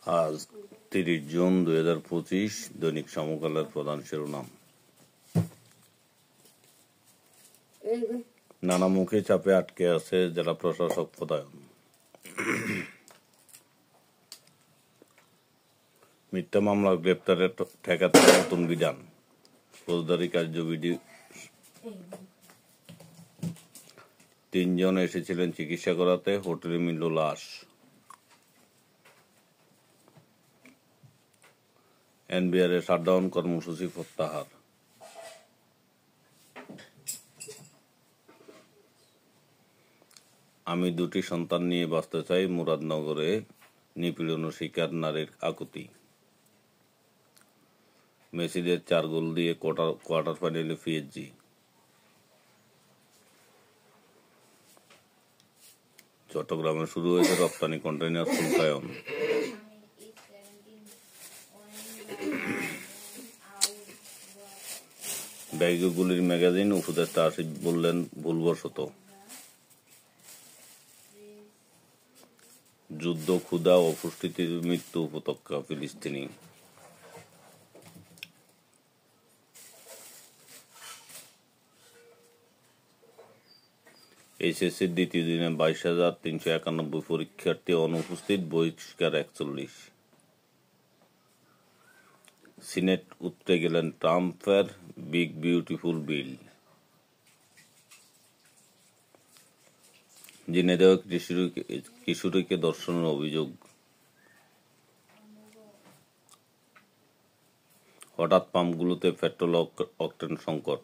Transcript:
আজ 30 জুন 2025। দৈনিক সমকালের প্রধান শিরোনাম। নানামুখী চাপে আটকে আছে জেলা প্রশাসক পদায়ন। মিথ্যা মামলা গ্রেপ্তারে ঠেকাতে নতুন বিধান, ফৌজদারি কার্যবিধি। 3 জন এসেছিলেন চিকিৎসা করাতে, হোটেলে মিলল লাশ। এনবিআর এর শাটডাউন কর্মসূচি প্রত্যাহার। আমি 2টি সন্তান নিয়ে বাঁচতে চাই, মুরাদনগরে নিপীড়ন শিকার নারীর আকুতি। মেসিদের 4 গোল দিয়ে কোয়ার্টার ফাইনালে পিএসজি। চট্টগ্রামে শুরু হয়েছে রপ্তানি কন্টেইনার শুল্কায়ন। ব্যাগে গুলির ম্যাগাজিন, উপদেষ্টা আসিফ বললেন ভুলবশত। যুদ্ধ, ক্ষুধা, অপুষ্টিতে মৃত্যু উপত্যকা ফিলিস্তিনি। এইচএসসির দ্বিতীয় দিনে 22,391 পরীক্ষার্থী অনুপস্থিত, বহিষ্কার 41। সিনেট উৎরে গেলেন ট্রাম্পের বিগ বিউটিফুল বিল। ঝিনাইদহে কিশোরীকে ধর্ষণের অভিযোগ। হঠাৎ পাম্পগুলোতে পেট্রোল অকটেন সংকট।